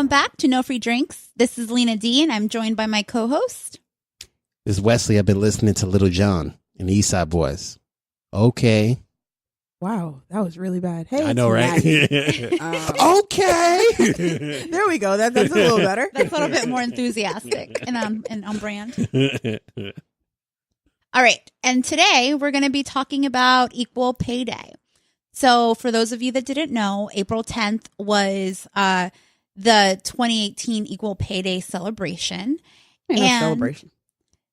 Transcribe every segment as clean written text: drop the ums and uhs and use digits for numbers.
Welcome back to No Free Drinks. This is Lena D, and I'm joined by my co-host. This is Wesley. I've been listening to Little John and the East Side Boys. Okay. Wow, that was really bad. Hey, I know, right? Okay. There we go. That's a little better. That's a little bit more enthusiastic and on brand. All right. And today we're going to be talking about Equal Pay Day. So for those of you that didn't know, April 10th was the 2018 Equal Pay Day celebration. Ain't no celebration.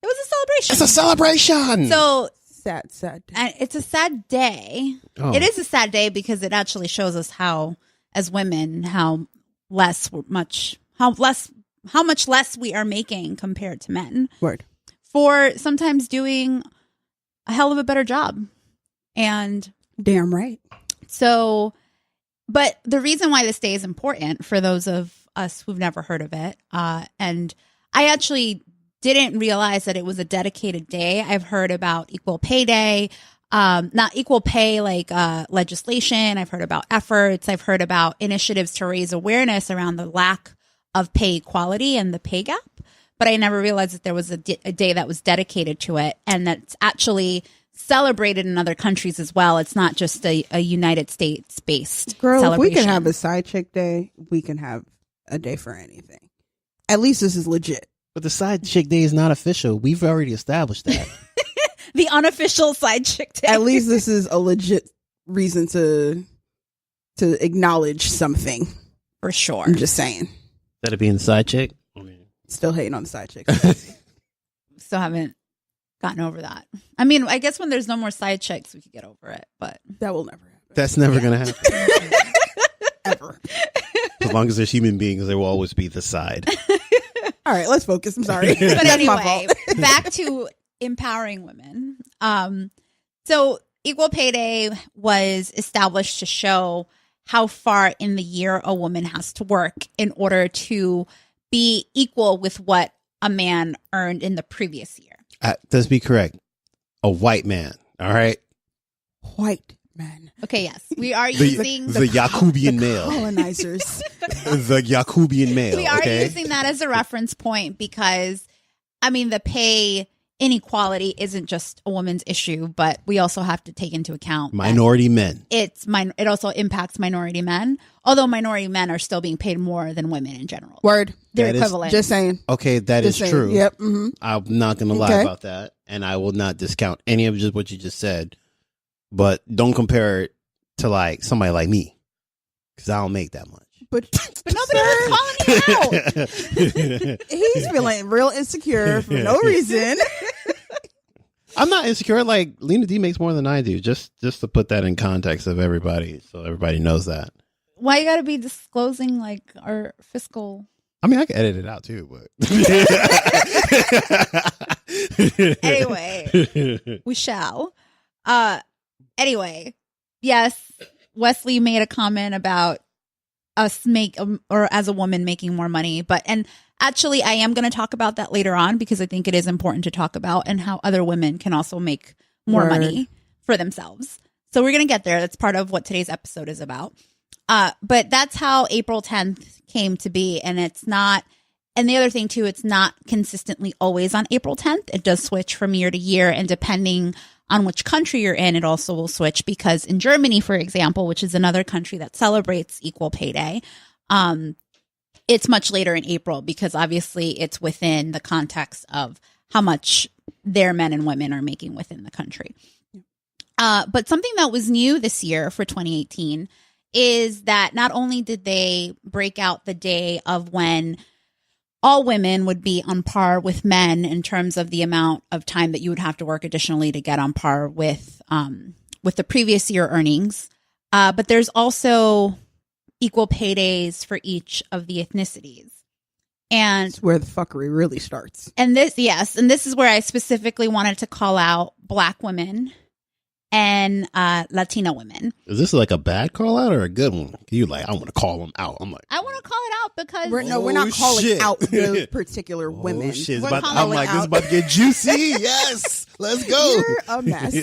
It was a celebration. It's a celebration. So sad day. and it's a sad day. Oh. It is a sad day because it actually shows us how, as women, how much less we are making compared to men. Word. For sometimes doing a hell of a better job. And Damn right. so, but the reason why this day is important for those of us who've never heard of it, and I actually didn't realize that it was a dedicated day. I've heard about Equal Pay Day, not equal pay like legislation. I've heard about efforts. I've heard about initiatives to raise awareness around the lack of pay equality and the pay gap. But I never realized that there was a day that was dedicated to it, and that's actually celebrated in other countries as well. It's not just a United States based Girl, celebration. if we can have a side chick day, we can have a day for anything. At least this is legit. But the side chick day is not official. We've already established that. The unofficial side chick day. At least this is a legit reason to acknowledge something. For sure. I'm just saying. Instead of being the side chick. Still hating on the side chick. Still haven't gotten over that. I mean, I guess when there's no more side chicks, we could get over it. But That will never happen. That's never going to happen. Ever. As long as there's human beings, there will always be the side. All right, let's focus. I'm sorry. But That's my anyway, fault. back to empowering women. So Equal Pay Day was established to show how far in the year a woman has to work in order to be equal with what a man earned in the previous year. Let's be correct. A white man. All right. White man. Okay, yes. We are using the Yakubian male. Colonizers. The Yakubian male. we are okay? using that as a reference point because, I mean, the pay inequality isn't just a woman's issue, but we also have to take into account minority men. It also impacts minority men, although minority men are still being paid more than women in general. Word. They're That is- equivalent. Just saying. Okay, that is Just saying. true. Yep. Mm-hmm. I'm not going to lie Okay. about that. And I will not discount any of just what you just said. But don't compare it to like somebody like me. Because I don't make that much. But But nobody was calling you out. he's feeling real insecure for no reason. I'm not insecure. Like Lena D makes more than I do. Just to put that in context of everybody. So everybody knows that. Why you got to be disclosing like our fiscal? I mean, I can edit it out too, but Anyway, we shall. Anyway, yes, Wesley made a comment about us as a woman making more money, and actually I am going to talk about that later on because I think it is important to talk about and how other women can also make more Word. money for themselves. So we're going to get there. That's part of what today's episode is about. But that's how April 10th came to be. And it's not, and the other thing too, it's not consistently always on April 10th. It does switch from year to year. And depending on which country you're in, it also will switch because in Germany, for example, which is another country that celebrates Equal Pay Day, it's much later in April because obviously it's within the context of how much their men and women are making within the country. But something that was new this year for 2018 is that not only did they break out the day of when all women would be on par with men in terms of the amount of time that you would have to work additionally to get on par with the previous year earnings, but there's also equal pay days for each of the ethnicities. And That's where the fuckery really starts. and this is where I specifically wanted to call out Black women and Latina women. is this like a bad call out or a good one? You like, I want to call them out. I'm like, I want to call it out because We're not Oh, calling shit. out those particular women. oh shit! We're I'm calling like, this is out- about to get juicy. Yes, let's go. You're a mess.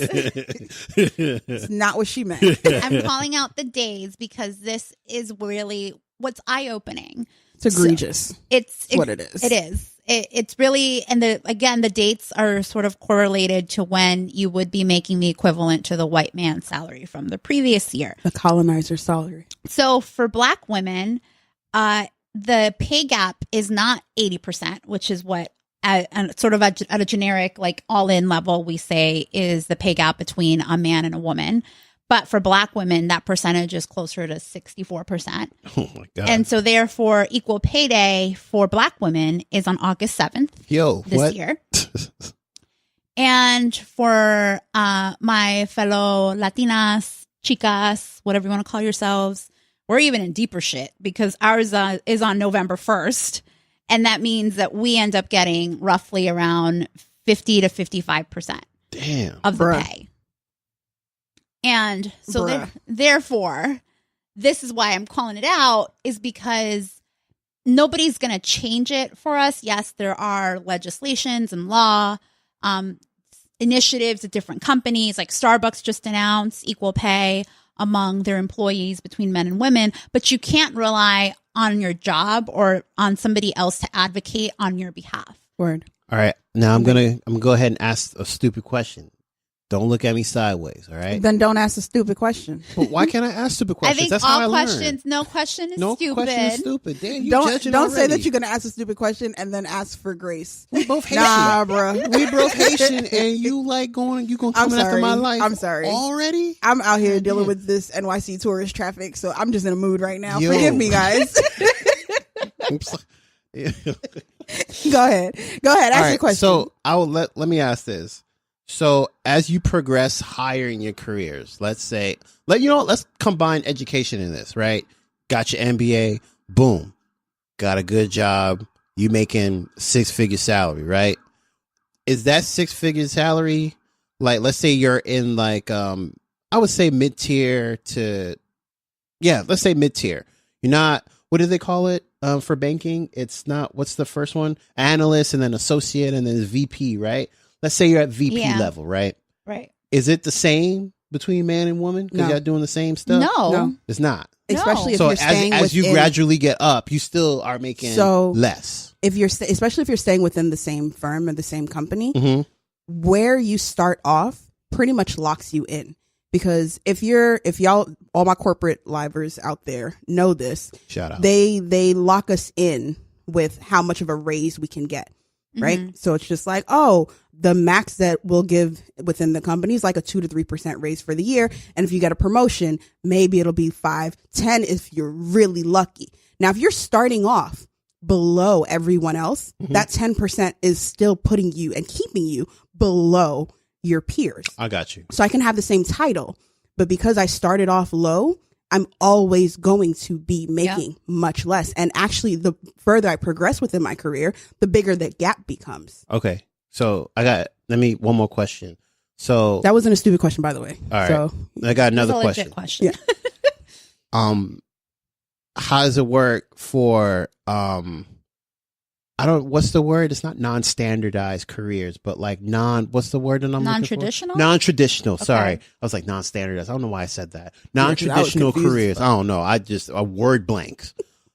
It's not what she meant. I'm calling out the days because this is really what's eye-opening. It's egregious. It's what it is. It is. It's really, and the dates are sort of correlated to when you would be making the equivalent to the white man's salary from the previous year. The colonizer's salary. So for Black women, the pay gap is not 80%, which is what sort of at a generic, like all in level, we say is the pay gap between a man and a woman. But for Black women, that percentage is closer to 64%. Oh my God. And so therefore, equal pay day for Black women is on August 7th this year. And for my fellow Latinas, chicas, whatever you want to call yourselves, we're even in deeper shit because ours is on November 1st. And that means that we end up getting roughly around 50 to 55% of the pay. And so therefore, this is why I'm calling it out, is because nobody's going to change it for us. Yes, there are legislations and law initiatives at different companies, like Starbucks just announced equal pay among their employees between men and women, but you can't rely on your job or on somebody else to advocate on your behalf. Word. All right. Now I'm gonna go ahead and ask a stupid question. Don't look at me sideways, all right? Then don't ask a stupid question. But why can't I ask stupid questions? I think That's all how I questions, learn. No question is no stupid. question is stupid. Damn, you don't judging say already. that you're going to ask a stupid question and then ask for grace. We both Haitian. Nah, bro. We both Haitian, and you gonna come after my life. I'm sorry. Already? I'm out here dealing with this NYC tourist traffic, so I'm just in a mood right now. Yo. Forgive me, guys. Go ahead. Ask your question. So I will let me ask this. So as you progress higher in your careers, let's combine education in this, right? Got your MBA, boom, got a good job, you making 6-figure salary, right? Is that 6-figure salary, like, let's say you're in like, I would say mid-tier let's say mid-tier. You're not, what do they call it for banking? It's not, what's the first one? Analyst and then associate and then VP, right? Let's say you're at VP level, right? Right. Is it the same between man and woman? Because y'all doing the same stuff? No. It's not. Especially if so you're staying as you within, gradually get up, you still are making less. Especially if you're staying within the same firm or the same company, Mm-hmm. where you start off pretty much locks you in. Because if y'all, all my corporate livers out there know this, shout out. They lock us in with how much of a raise we can get. Right. Mm-hmm. So it's just like, the max that we'll give within the company is like a 2 to 3% raise for the year. And if you get a promotion, maybe it'll be 5, 10 if you're really lucky. Now, if you're starting off below everyone else, that 10% is still putting you and keeping you below your peers. I got you. So I can have the same title, but because I started off low, I'm always going to be making much less. And actually, the further I progress within my career, the bigger the gap becomes. Okay. So one more question. So that wasn't a stupid question, by the way. All right. So I got another question. Yeah. How does it work for, what's the word? It's not non-standardized careers, but like what's the word that I'm non-traditional? looking for? Non-traditional. Okay. Sorry. I was like non-standardized. I don't know why I said that. Non-traditional careers. I don't know. A word blanks.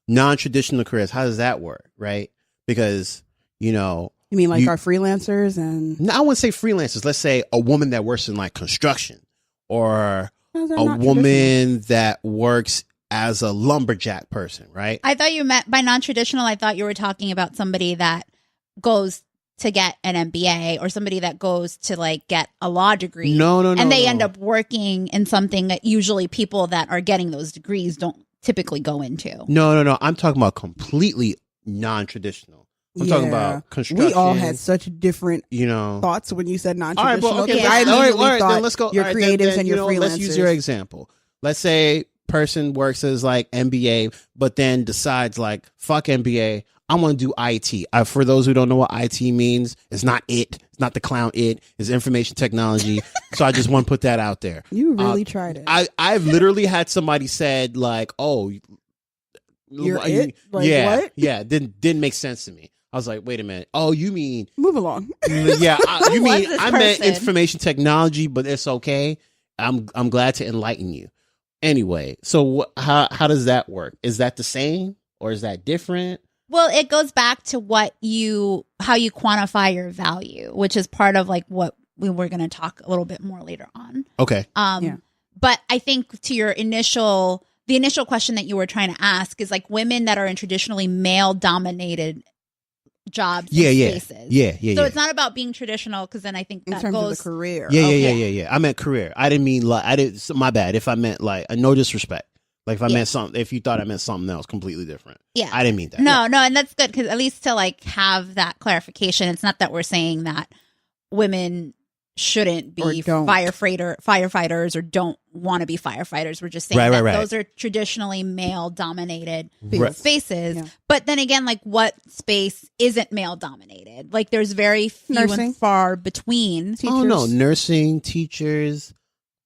Non-traditional careers. How does that work? Right? Because, you mean like our freelancers and... No, I wouldn't say freelancers. Let's say a woman that works in like construction or a woman that works as a lumberjack person, right? I thought you meant by non-traditional, I thought you were talking about somebody that goes to get an MBA or somebody that goes to like get a law degree. No. And they end up working in something that usually people that are getting those degrees don't typically go into. No. I'm talking about completely non-traditional. I'm talking about construction. We all had such different thoughts when you said non-traditional. All right, I immediately thought then let's go. Your creatives and your freelancers. Let's use your example. Let's say person works as like MBA, but then decides like, fuck MBA, I want to do IT. For those who don't know what IT means, it's not the clown it's information technology. So I just want to put that out there. You really tried it. I've literally had somebody said like, oh, you're it? Like, what? Yeah, didn't make sense to me. I was like, wait a minute. Oh, you mean move along? Yeah, you mean I meant person? information technology, but it's okay. I'm glad to enlighten you. Anyway, so how does that work? Is that the same or is that different? Well, it goes back to how you quantify your value, which is part of like what we were going to talk a little bit more later on. Okay. But I think to the initial question that you were trying to ask is like women that are in traditionally male dominated jobs and spaces. Yeah. So it's not about being traditional, because then I think that in terms goes of the career. Yeah. I meant career. I didn't mean my bad. If I meant like, no disrespect. Like if I meant something, if you thought I meant something else completely different. Yeah. I didn't mean that. No, and that's good, because at least to like have that clarification, it's not that we're saying that women shouldn't be firefighters or don't want to be firefighters. We're just saying that those are traditionally male dominated spaces. Yeah. But then again, like what space isn't male dominated? Like there's very few and far between. Teachers. Oh no, nursing, teachers.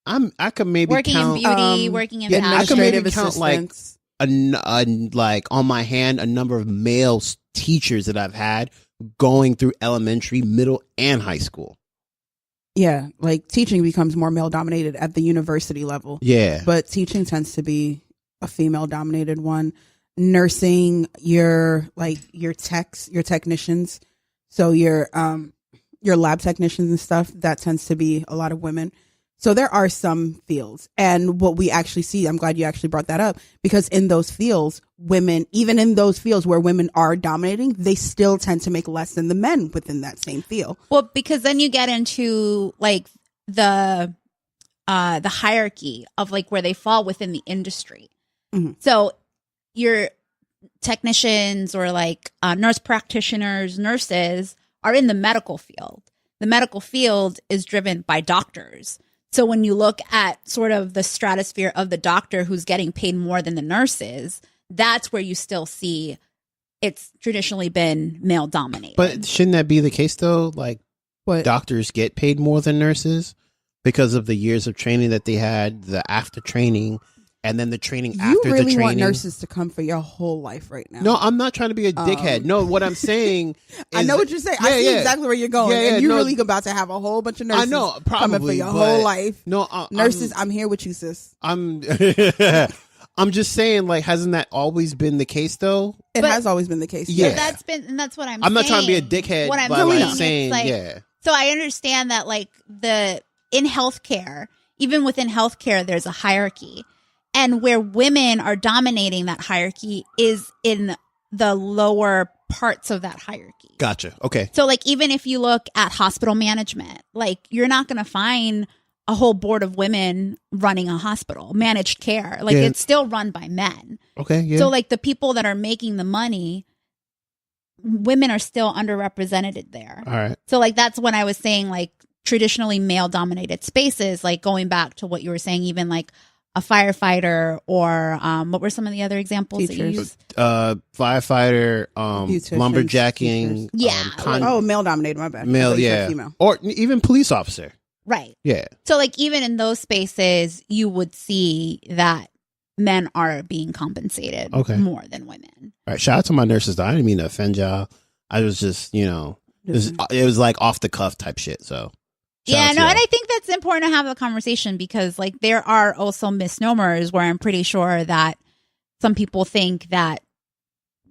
I could maybe working count, in beauty, working in I could maybe count assistants. like on my hand a number of male teachers that I've had going through elementary, middle, and high school. Yeah, like teaching becomes more male dominated at the university level. Yeah, but teaching tends to be a female dominated one. Nursing, your technicians, so your lab technicians and stuff, that tends to be a lot of women. So there are some fields, and what we actually see, I'm glad you actually brought that up, because in those fields, women, even in those fields where women are dominating, they still tend to make less than the men within that same field. Well, because then you get into like the hierarchy of like where they fall within the industry. Mm-hmm. So your technicians or like nurse practitioners, nurses are in the medical field. The medical field is driven by doctors. So when you look at sort of the stratosphere of the doctor who's getting paid more than the nurses, that's where you still see it's traditionally been male dominated. But shouldn't that be the case though? Like doctors get paid more than nurses because of the years of training that they had, the after training, and then the training after the training. You really want nurses to come for your whole life right now. No, I'm not trying to be a dickhead. No, what I'm saying is... I know what you're saying. I see exactly where you're going. And you're really about to have a whole bunch of nurses coming for your whole life. No, nurses, I'm here with you, sis. I'm just saying, like, hasn't that always been the case, though? It has always been the case. Yeah. That's what I'm saying. I'm not trying to be a dickhead. What I'm saying, like, so I understand that, like, in healthcare, even within healthcare, there's a hierarchy. And where women are dominating that hierarchy is in the lower parts of that hierarchy. Gotcha. Okay. So like even if you look at hospital management, like you're not going to find a whole board of women running a hospital, managed care. Like it's still run by men. Okay. Yeah. So like the people that are making the money, women are still underrepresented there. All right. So like that's when I was saying like traditionally male dominated spaces, like going back to what you were saying, even like a firefighter or what were some of the other examples that you used? Firefighter, lumberjacking. Yeah. Male dominated, my bad. Male, yeah. Female. Or even police officer. Right. Yeah. So like even in those spaces, you would see that men are being compensated more than women. All right. Shout out to my nurses though. I didn't mean to offend y'all. I was just, it was like off the cuff type shit. So. Yeah, no, and I think that's important to have a conversation because, like, there are also misnomers where I'm pretty sure that some people think that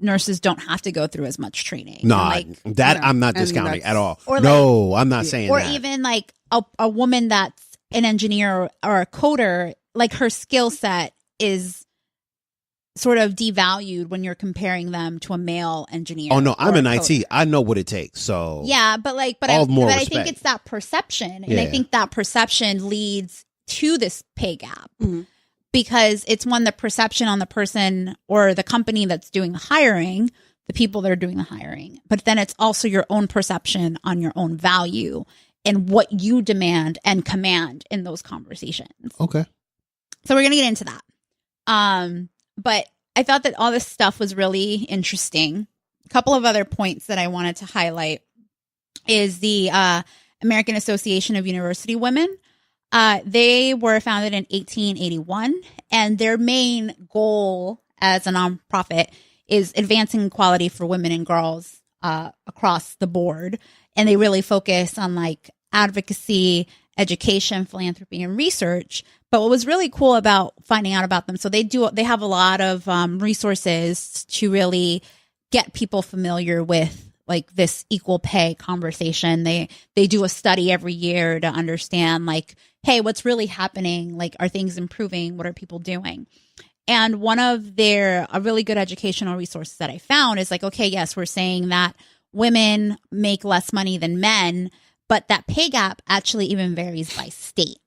nurses don't have to go through as much training. No, I'm not discounting at all. I'm not saying or that. Or even, like, a woman that's an engineer or a coder, like, her skill set is sort of devalued when you're comparing them to a male engineer. Oh no, I'm in IT. I know what it takes. So yeah, but I think it's that perception, and I think that perception leads to this pay gap because it's the perception on the person or the company that's doing the hiring, the people that are doing the hiring, but then it's also your own perception on your own value and what you demand and command in those conversations. Okay, so we're gonna get into that. But I thought that all this stuff was really interesting. A couple of other points that I wanted to highlight is the American Association of University Women. They were founded in 1881, and their main goal as a nonprofit is advancing equality for women and girls. across the board. And they really focus on like advocacy education, philanthropy, and research. But what was really cool about finding out about them, so they have a lot of resources to really get people familiar with like this equal pay conversation. They do a study every year to understand like, hey, what's really happening? Like, are things improving? What are people doing? And one of a really good educational resources that I found is like, okay, yes, we're saying that women make less money than men, but that pay gap actually even varies by state.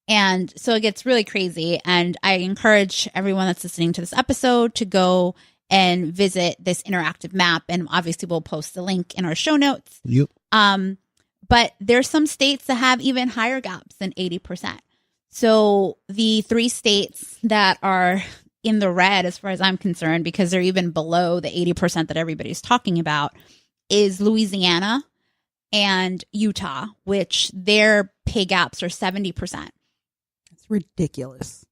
And so it gets really crazy. And I encourage everyone that's listening to this episode to go and visit this interactive map. And obviously we'll post the link in our show notes. Yep. But there's some states that have even higher gaps than 80%. So the 3 states that are in the red, as far as I'm concerned, because they're even below the 80% that everybody's talking about, is Louisiana and Utah, which their pay gaps are 70%. It's ridiculous.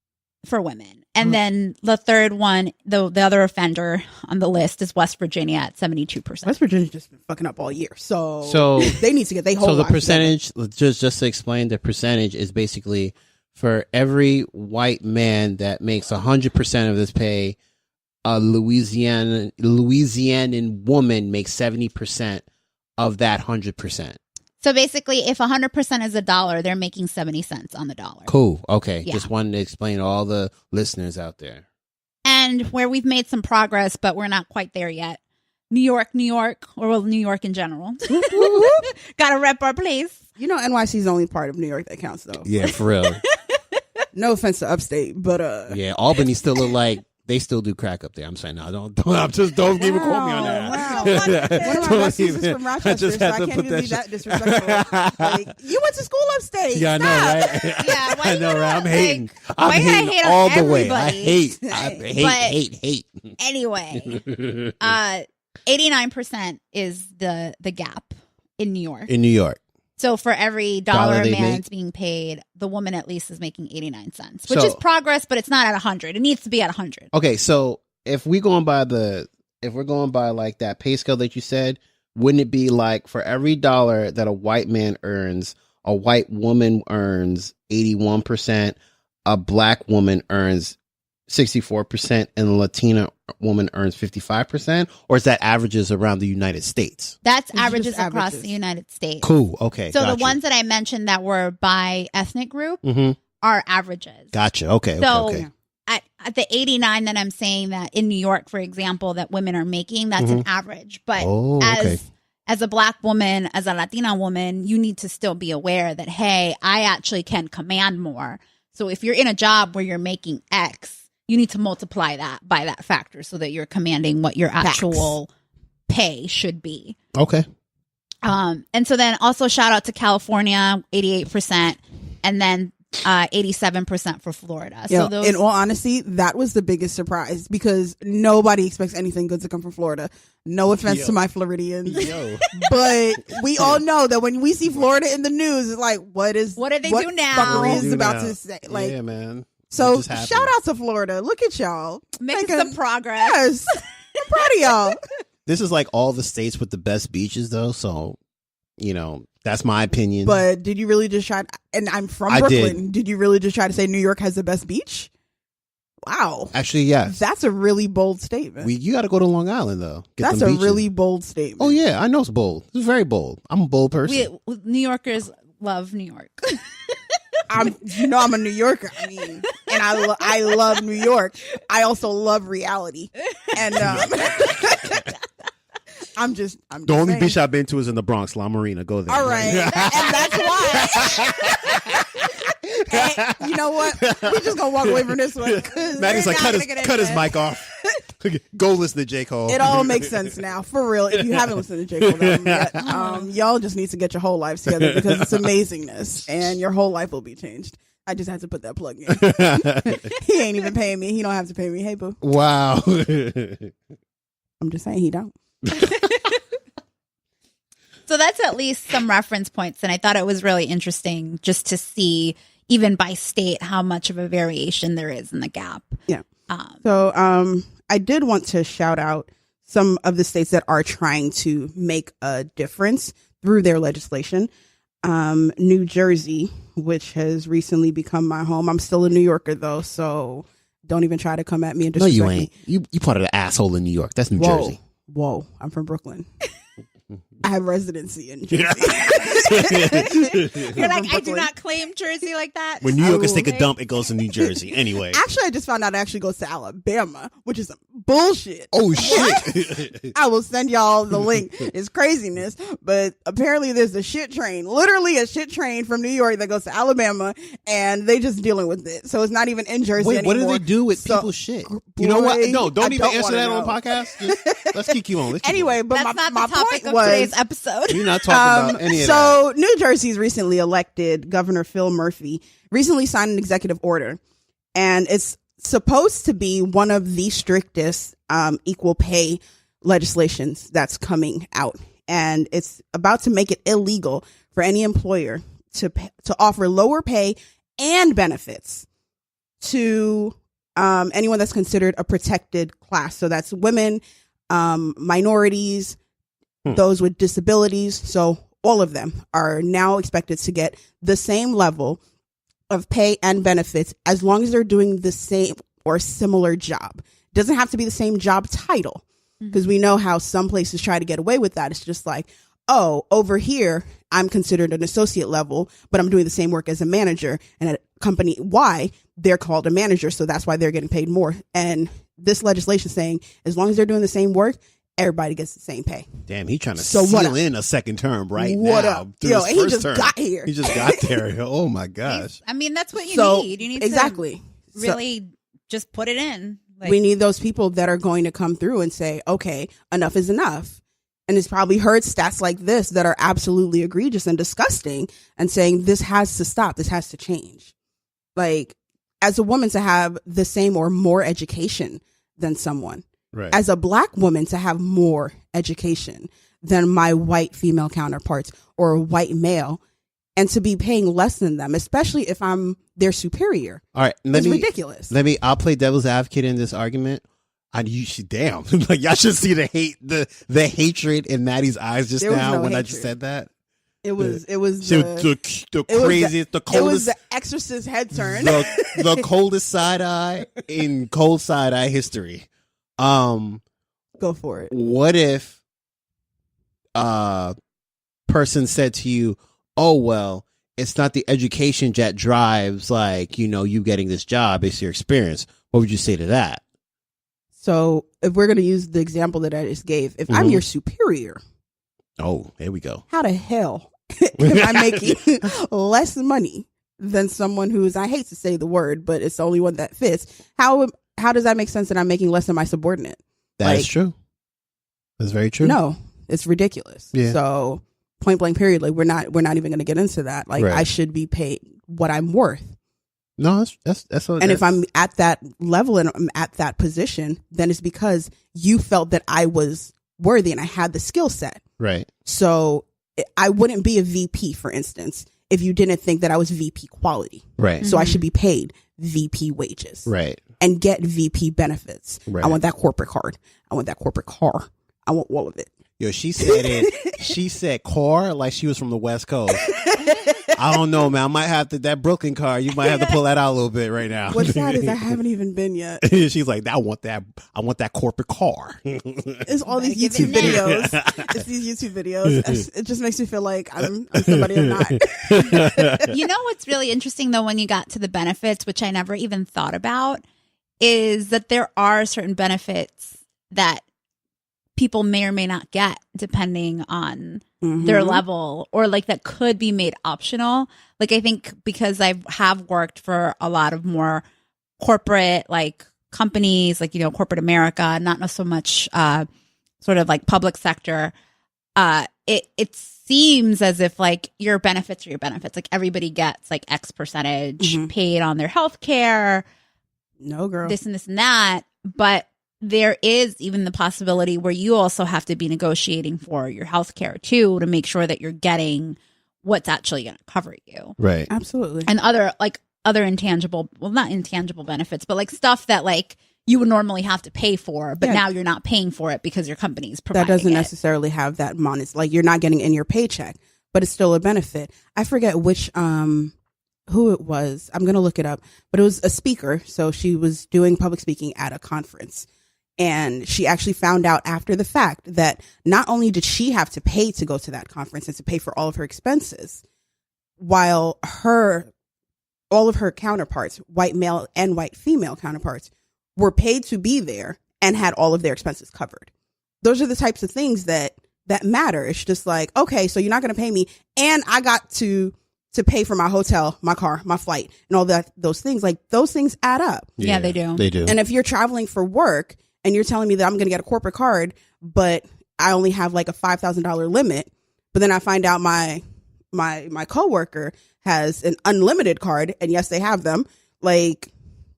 For women. And then the third one, the other offender on the list is West Virginia at 72%. West Virginia's just been fucking up all year. So they need to get their whole So the lives percentage, just to explain, the percentage is basically for every white man that makes 100% of his pay, a Louisianan woman makes 70% of that 100%. So basically, if 100% is $1, they're making 70 cents on the dollar. Cool. Okay. Yeah. Just wanted to explain to all the listeners out there. And where we've made some progress, but we're not quite there yet. New York, or well, New York in general. Gotta rep our place. You know, NYC is the only part of New York that counts, though. Yeah, for real. No offense to upstate, but yeah, Albany still look like they still do crack up there. I'm saying, no, don't even quote me on that. Wow. One of my best sisters from Rochester, so I can't even be that disrespectful. Like, you went to school upstate. Yeah, I know, right? Yeah, I know, right? I'm hating. why you gotta hate on all the way. everybody? I hate. Anyway, 89% is the gap in New York. In New York. So for every dollar a they man's being paid, the woman at least is making 89 cents, which is progress, but it's not at 100. It needs to be at 100. Okay, so if we're going by like that pay scale that you said, wouldn't it be like for every dollar that a white man earns, a white woman earns 81%, a black woman earns 64%, and a Latina woman earns 55%? Or is that averages around the United States? That's averages across the United States. Cool. Okay. So the ones that I mentioned that were by ethnic group are averages. Gotcha. Okay. So okay. At the 89 that I'm saying that in New York, for example, that women are making, that's an average. But as a black woman, as a Latina woman, you need to still be aware that, hey, I actually can command more. So if you're in a job where you're making X, you need to multiply that by that factor so that you're commanding what your actual pay should be. Okay. And so then also shout out to California, 88%, and then 87% for Florida. So in all honesty, that was the biggest surprise because nobody expects anything good to come from Florida. No offense to my Floridians, but we all know that when we see Florida in the news, it's like, what do they do now? Fuckery is about to say, like, yeah, man. So shout out to Florida. Look at y'all making some progress. Yes, I'm proud of y'all. This is like all the states with the best beaches, though. So, that's my opinion. But did you really just try? And I'm from Brooklyn. Did you really just try to say New York has the best beach? Wow. Actually, yes. That's a really bold statement. You got to go to Long Island, though. That's a really bold statement. Oh, yeah. I know it's bold. It's very bold. I'm a bold person. New Yorkers love New York. I'm a New Yorker. I mean, and I love New York. I also love reality. And I'm just the only beach I've been to is in the Bronx, La Marina. Go there. All right, and that's why. And you know what? We're just gonna walk away from this one. Maddie's like, cut his mic off. Go listen to J. Cole. It all makes sense now, for real. If you haven't listened to J. Cole yet, y'all just need to get your whole lives together because it's amazingness, and your whole life will be changed. I just had to put that plug in. He ain't even paying me. He don't have to pay me. Hey, boo. Wow. I'm just saying he don't. So that's at least some reference points, and I thought it was really interesting just to see, even by state, how much of a variation there is in the gap. Yeah. So I did want to shout out some of the states that are trying to make a difference through their legislation. New Jersey, which has recently become my home. I'm still a New Yorker though, so don't even try to come at me and No, disrespect you me. ain't. You part of the asshole in New York. That's New Jersey. Whoa, I'm from Brooklyn. I have residency in Jersey. You're like, I do not claim Jersey like that. When New Yorkers take a dump, it goes to New Jersey. Anyway. Actually, I just found out it actually goes to Alabama, which is some bullshit. Oh, shit. I will send y'all the link. It's craziness, but apparently there's a shit train, literally a shit train from New York that goes to Alabama, and they just dealing with it. So it's not even in Jersey Wait, anymore. what do they do with people's shit? You know what? No, don't even answer that on the podcast. Just, let's keep on. Anyway, but that's my not the topic point of was today's episode. We're not talking about any of that. So New Jersey's recently elected Governor Phil Murphy recently signed an executive order, and it's supposed to be one of the strictest equal pay legislations that's coming out, and it's about to make it illegal for any employer to offer lower pay and benefits to anyone that's considered a protected class. So that's women, minorities, those with disabilities. So all of them are now expected to get the same level of pay and benefits as long as they're doing the same or similar job. It doesn't have to be the same job title, because we know how some places try to get away with that. It's just like, oh, over here, I'm considered an associate level, but I'm doing the same work as a manager. And at company Y, they're called a manager. So that's why they're getting paid more. And this legislation is saying, as long as they're doing the same work, everybody gets the same pay. Damn, he trying to So seal in a second term right What now. up? through Yo, his and he first just term. got here. He just got there. Oh my gosh. I mean, that's what you So, need. You need exactly. to really just put it in. Like, We need those people that are going to come through and say, okay, enough is enough. And it's probably heard stats like this that are absolutely egregious and disgusting, and saying this has to stop. This has to change. Like, as a woman, to have the same or more education than someone. Right. As a Black woman, to have more education than my white female counterparts or a white male, and to be paying less than them, especially if I'm their superior. All right. It's ridiculous. I'll play devil's advocate in this argument. You should, damn. Like, y'all should see the hatred in Maddie's eyes just There was now no when I hatred. just said that. It was She was the the it was craziest, the it was coldest, the Exorcist head turn. the coldest side eye in cold side eye history. Go for it. What if person said to you, oh, well, it's not the education that drives, like, you getting this job, it's your experience. What would you say to that? So if we're going to use the example that I just gave, if I'm your superior, Oh, there we go. how the hell am I making less money than someone who's, I hate to say the word, but it's the only one that fits. How does that make sense that I'm making less than my subordinate? That is true. That's very true. No, it's ridiculous. Yeah. So point blank period. Like we're not even going to get into that. Like Right. I should be paid what I'm worth. No, that's what. And if I'm at that level and I'm at that position, then it's because you felt that I was worthy and I had the skill set. right, So I wouldn't be a VP, for instance, if you didn't think that I was VP quality. right, So I should be paid VP wages right. and get VP benefits. Right. I want that corporate card. I want that corporate car. I want all of it. Yo, she said it. She said car like she was from the West Coast. I don't know, man. I might have to that Brooklyn car. You might have to pull that out a little bit right now. What's sad is I haven't even been yet. She's like, I want that corporate car. It's all these Give it YouTube now. videos. It's these YouTube videos. It just makes me feel like I'm somebody I'm not. You know what's really interesting though, when you got to the benefits, which I never even thought about, is that there are certain benefits that people may or may not get depending on their level, or like that could be made optional. Like I think because I have worked for a lot of more corporate like companies, like, corporate America, not so much sort of like public sector, it seems as if like your benefits are your benefits. Like everybody gets like X percentage paid on their health care, No, girl. this and this and that. But there is even the possibility where you also have to be negotiating for your health care too, to make sure that you're getting what's actually going to cover you. Right. Absolutely. And other intangible, well, not intangible benefits, but like stuff that like you would normally have to pay for, but Yeah. now you're not paying for it because your company's That providing doesn't it. necessarily have that like you're not getting in your paycheck, but it's still a benefit. I forget which who it was. I'm going to look it up, but it was a speaker. So she was doing public speaking at a conference, and she actually found out after the fact that not only did she have to pay to go to that conference and to pay for all of her expenses, while all of her counterparts, white male and white female counterparts, were paid to be there and had all of their expenses covered. Those are the types of things that matter. It's just like, okay, so you're not going to pay me, and I got to pay for my hotel, my car, my flight, and all those things. Like, those things add up. Yeah, they do. They do. And if you're traveling for work and you're telling me that I'm going to get a corporate card, but I only have like a $5,000 limit, but then I find out my coworker has an unlimited card, and yes, they have them. Like,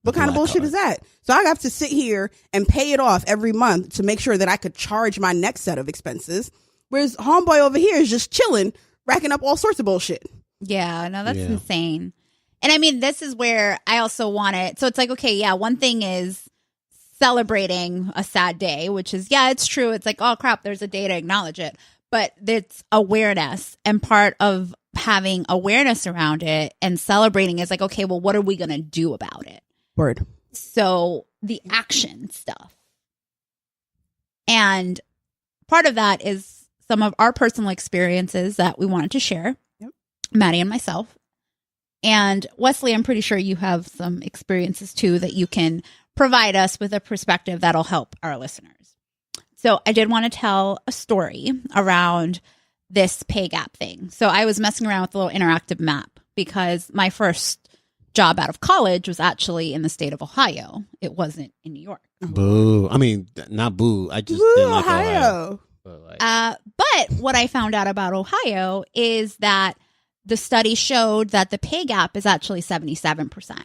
what kind of bullshit is that? So I have to sit here and pay it off every month to make sure that I could charge my next set of expenses. Whereas homeboy over here is just chilling, racking up all sorts of bullshit. Yeah, no, that's insane. And I mean, this is where I also want it. So it's like, okay, yeah, one thing is celebrating a sad day, which is, yeah, it's true. It's like, oh, crap, there's a day to acknowledge it. But it's awareness. And part of having awareness around it and celebrating is like, okay, well, what are we going to do about it? Word. So the action stuff. And part of that is some of our personal experiences that we wanted to share. Maddie and myself. And Wesley, I'm pretty sure you have some experiences too that you can provide us with a perspective that'll help our listeners. So I did want to tell a story around this pay gap thing. So I was messing around with a little interactive map because my first job out of college was actually in the state of Ohio. It wasn't in New York. Boo. I mean, not boo. I just Woo, didn't like Ohio. But what I found out about Ohio is that the study showed that the pay gap is actually 77%.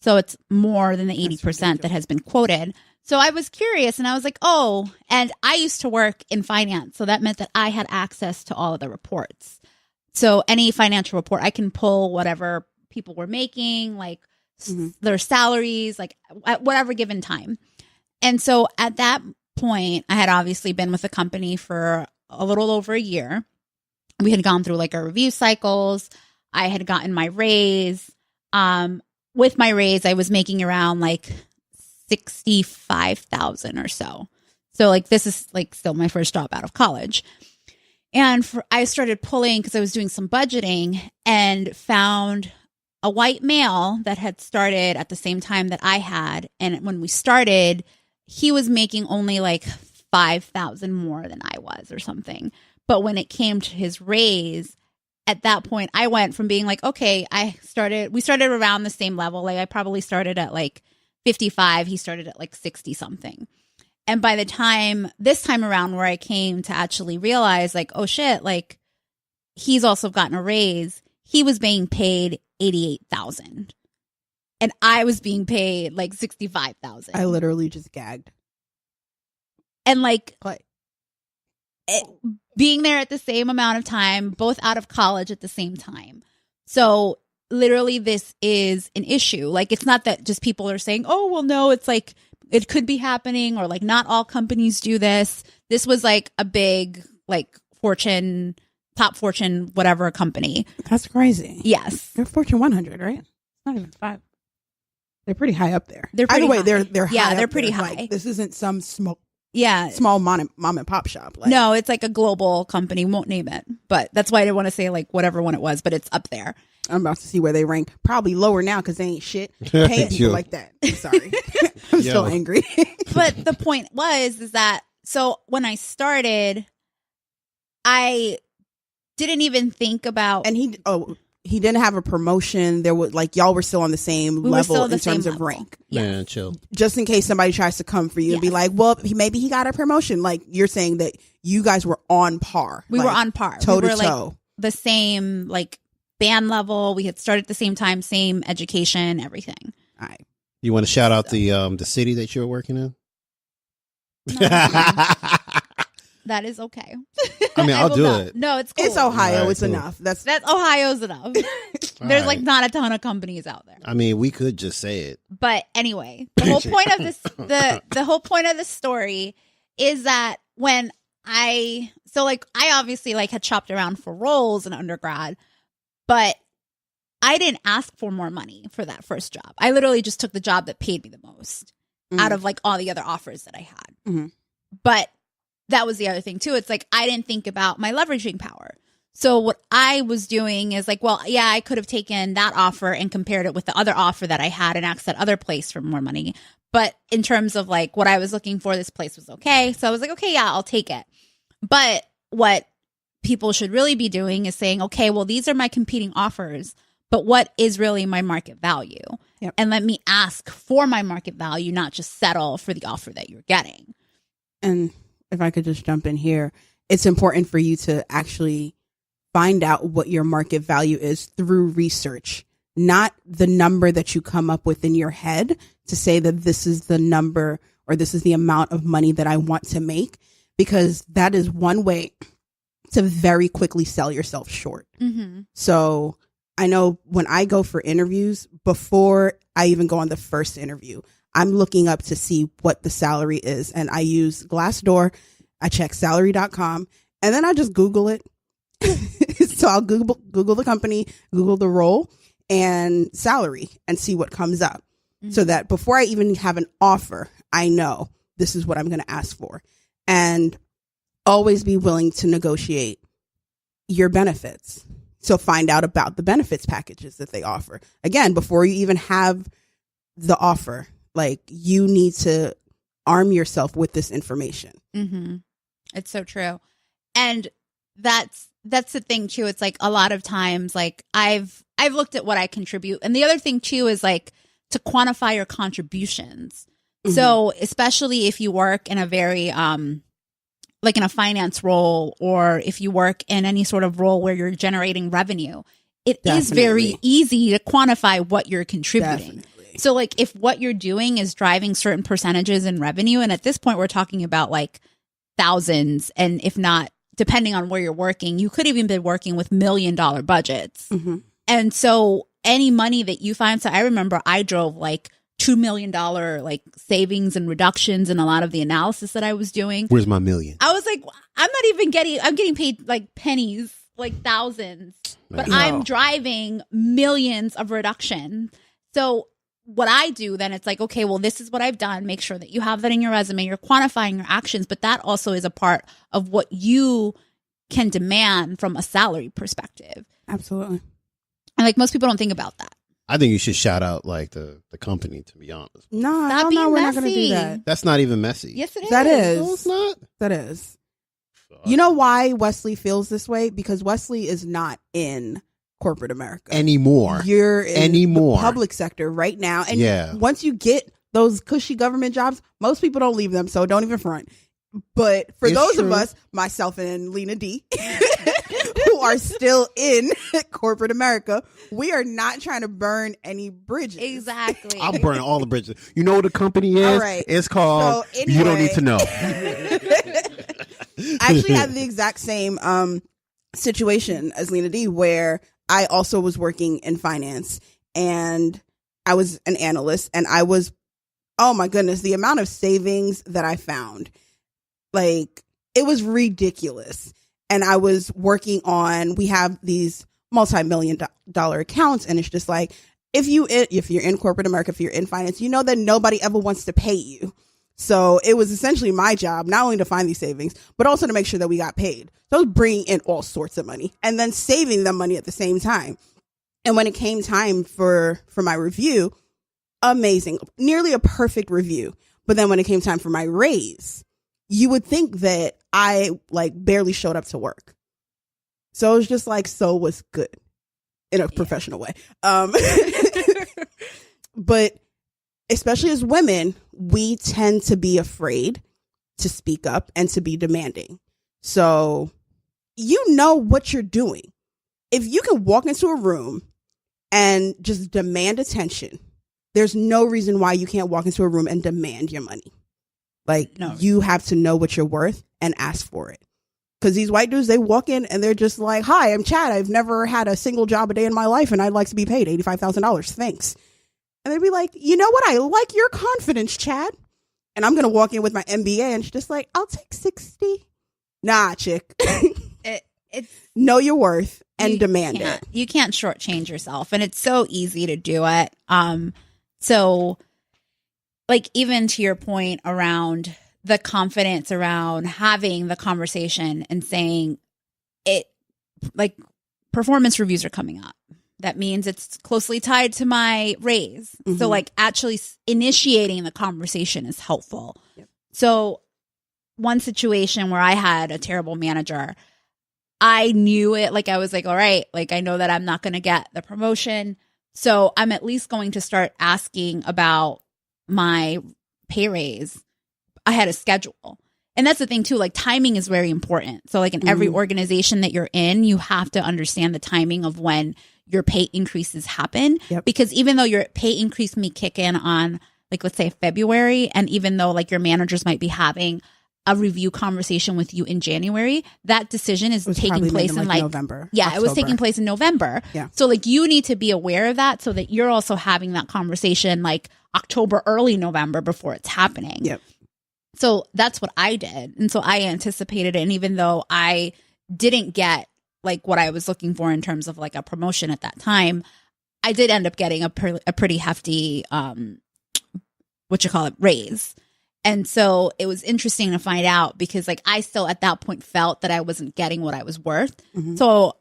So it's more than the 80% that has been quoted. So I was curious and I was like, oh, and I used to work in finance. So that meant that I had access to all of the reports. So any financial report, I can pull whatever people were making, like their salaries, like at whatever given time. And so at that point, I had obviously been with the company for a little over a year. We had gone through like our review cycles. I had gotten my raise. With my raise, I was making around like $65,000 or so. So like this is like still my first job out of college. And I started pulling because I was doing some budgeting and found a white male that had started at the same time that I had. And when we started, he was making only like $5,000 more than I was or something. But when it came to his raise, at that point, I went from being like, okay, we started around the same level. Like I probably started at like 55. He started at like 60 something. And by the time this time around where I came to actually realize like, oh shit, like he's also gotten a raise. He was being paid $88,000 and I was being paid like $65,000. I literally just gagged. And like being there at the same amount of time, both out of college at the same time. So literally this is an issue. Like it's not that just people are saying, oh, well, no, it's like it could be happening or like not all companies do this. This was like a big like top Fortune, whatever company. That's crazy. Yes. They're Fortune 100, right? Not even 5. They're pretty high up there. They're pretty Either way, high. they're high. Yeah, they're up pretty there. high. Like, this isn't some small mom and pop shop. Like, no, it's like a global company. Won't name it, but that's why I didn't want to say like whatever one it was, but it's up there. I'm about to see where they rank. Probably lower now because they ain't shit paying people like that. I'm sorry. I'm still angry. But the point is that so when I started, I didn't even think about. And he didn't have a promotion. There was like y'all were still on the same level in terms of rank. Yes. Man, chill. Just in case somebody tries to come for you and be like, well, maybe he got a promotion. Like you're saying that you guys were on par. We were on par. Toe to toe. Like the same like band level. We had started at the same time, same education, everything. All right. You want to shout out the city that you were working in? No, that is okay. I mean, I'll do it. No, it's cool. It's Ohio. Right, it's cool. enough. That's Ohio's enough. There's like not a ton of companies out there. I mean, we could just say it. But anyway, the whole point of this, the whole point of this story is that when I obviously like had shopped around for roles in undergrad, but I didn't ask for more money for that first job. I literally just took the job that paid me the most out of like all the other offers that I had. Mm-hmm. But that was the other thing too. It's like, I didn't think about my leveraging power. So what I was doing is like, well, yeah, I could have taken that offer and compared it with the other offer that I had and asked that other place for more money. But in terms of like what I was looking for, this place was okay. So I was like, okay, yeah, I'll take it. But what people should really be doing is saying, okay, well, these are my competing offers, but what is really my market value? Yep. And let me ask for my market value, not just settle for the offer that you're getting. And if I could just jump in here, it's important for you to actually find out what your market value is through research, not the number that you come up with in your head to say that this is the number or this is the amount of money that I want to make, because that is one way to very quickly sell yourself short. Mm-hmm. So I know when I go for interviews, before I even go on the first interview, I'm looking up to see what the salary is. And I use Glassdoor, I check salary.com, and then I just Google it. So I'll Google the company, Google the role and salary and see what comes up. Mm-hmm. So that before I even have an offer, I know this is what I'm going to ask for. And always be willing to negotiate your benefits. So find out about the benefits packages that they offer. Again, before you even have the offer, like, you need to arm yourself with this information. Mm-hmm. It's so true. And that's the thing too. It's like a lot of times, like I've looked at what I contribute. And the other thing too is like to quantify your contributions. Mm-hmm. So especially if you work in a very, like in a finance role, or if you work in any sort of role where you're generating revenue, it is very easy to quantify what you're contributing. Definitely. So like if what you're doing is driving certain percentages in revenue, and at this point we're talking about like thousands, and if not, depending on where you're working, you could even be working with $1 million budgets. Mm-hmm. And so any money that you find, so I remember I drove like $2 million like savings and reductions in a lot of the analysis that I was doing. Where's my million? I was like, I'm getting paid like pennies, like thousands, but I'm driving millions of reduction. So what I do then, it's like, okay, well, this is what I've done. Make sure that you have that in your resume. You're quantifying your actions, but that also is a part of what you can demand from a salary perspective. Absolutely. And like most people don't think about that. I think you should shout out like the company, to be honest. No, I don't know. We're not going to do that. That's not even messy. Yes, it is. That is. No, it's not. That is. You know why Wesley feels this way? Because Wesley is not in corporate America anymore. You're in the public sector right now. And once you get those cushy government jobs, most people don't leave them, so don't even front. But for those of us, myself and Lena D, who are still in corporate America, we are not trying to burn any bridges. Exactly. I'm burning all the bridges. You know what the company is? All right. It's called You Don't Need to Know. I actually had the exact same situation as Lena D, where I also was working in finance, and I was an analyst, and I was, oh my goodness, the amount of savings that I found, like, it was ridiculous. And I was working on, we have these multi-million-dollar accounts, and it's just like, if you're in corporate America, if you're in finance, you know that nobody ever wants to pay you. So it was essentially my job, not only to find these savings, but also to make sure that we got paid. So I was bringing in all sorts of money and then saving them money at the same time. And when it came time for my review, amazing, nearly a perfect review. But then when it came time for my raise, you would think that I like barely showed up to work. So it was just like, so was good in a professional way. But especially as women, we tend to be afraid to speak up and to be demanding. So you know what you're doing. If you can walk into a room and just demand attention, there's no reason why you can't walk into a room and demand your money. Like, no. You have to know what you're worth and ask for it. Because these white dudes, they walk in and they're just like, hi, I'm Chad. I've never had a single job a day in my life, and I'd like to be paid $85,000. Thanks. And they'd be like, you know what? I like your confidence, Chad. And I'm going to walk in with my MBA, and she's just like, I'll take 60. Nah, chick. It's know your worth and demand can't. it. You can't shortchange yourself, and it's so easy to do it. So like even to your point around the confidence around having the conversation and saying it, like performance reviews are coming up. That means it's closely tied to my raise. Mm-hmm. So like actually initiating the conversation is helpful. Yep. So one situation where I had a terrible manager, I knew it. Like I was like, all right, like I know that I'm not going to get the promotion. So I'm at least going to start asking about my pay raise. I had a schedule. And that's the thing too, like timing is very important. So like in every organization that you're in, you have to understand the timing of when your pay increases happen. Yep. Because even though your pay increase may kick in on like, let's say February, and even though like your managers might be having a review conversation with you in January, that decision is taking place in like November. Yeah, October. It was taking place in November. Yeah. So like you need to be aware of that so that you're also having that conversation like October, early November before it's happening. Yep. So that's what I did. And so I anticipated it. And even though I didn't get like what I was looking for in terms of like a promotion at that time, I did end up getting a pretty hefty, raise. And so it was interesting to find out because like I still at that point felt that I wasn't getting what I was worth. Mm-hmm. So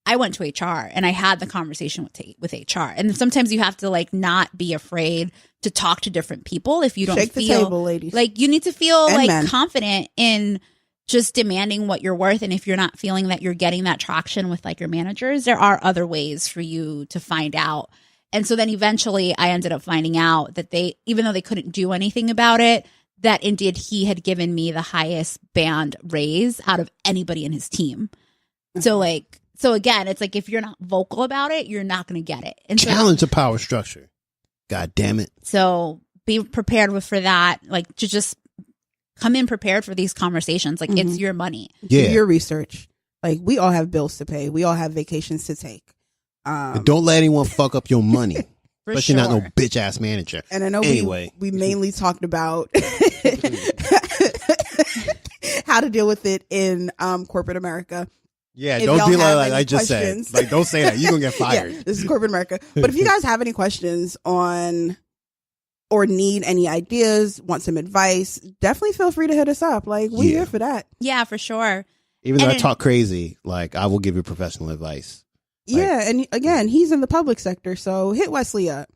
I went to HR and I had the conversation with HR. And sometimes you have to like not be afraid to talk to different people if you don't Shake feel the table, ladies. like you need to feel And like men. confident in just demanding what you're worth. And if you're not feeling that you're getting that traction with like your managers, there are other ways for you to find out. And so then eventually I ended up finding out that they, even though they couldn't do anything about it, that indeed he had given me the highest band raise out of anybody in his team. So like, so again, it's like if you're not vocal about it, you're not going to get it. And Challenge the power structure. God damn it. So be prepared for that, like to just come in prepared for these conversations. Like it's your money. Yeah. Do your research. Like we all have bills to pay. We all have vacations to take. And don't let anyone fuck up your money. For Especially sure. not no bitch ass manager. And I know Anyway. we mainly talked about how to deal with it in corporate America. Yeah, If don't y'all be have like any I just questions. said. Like, don't say that. You're going to get fired. Yeah, this is corporate America. But if you guys have any questions on or need any ideas, want some advice, definitely feel free to hit us up. Like, we're here for that. Yeah, for sure. Even though And I talk crazy, like, I will give you professional advice. Yeah, and again, he's in the public sector, so hit Wesley up.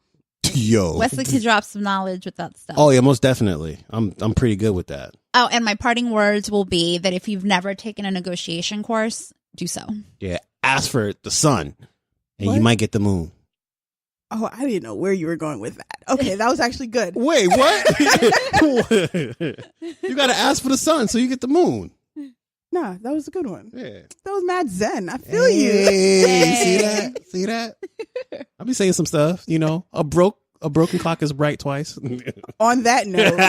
Yo. Wesley could drop some knowledge with that stuff. Oh, yeah, most definitely. I'm pretty good with that. Oh, and my parting words will be that if you've never taken a negotiation course, do so. Yeah, ask for the sun, and What? you might get the moon. Oh, I didn't know where you were going with that. Okay, that was actually good. Wait, what? You got to ask for the sun so you get the moon. Nah, that was a good one. Yeah. That was mad zen. I feel you. Hey, see that? See that? I'll be saying some stuff, you know. A broken clock is bright twice. On that note.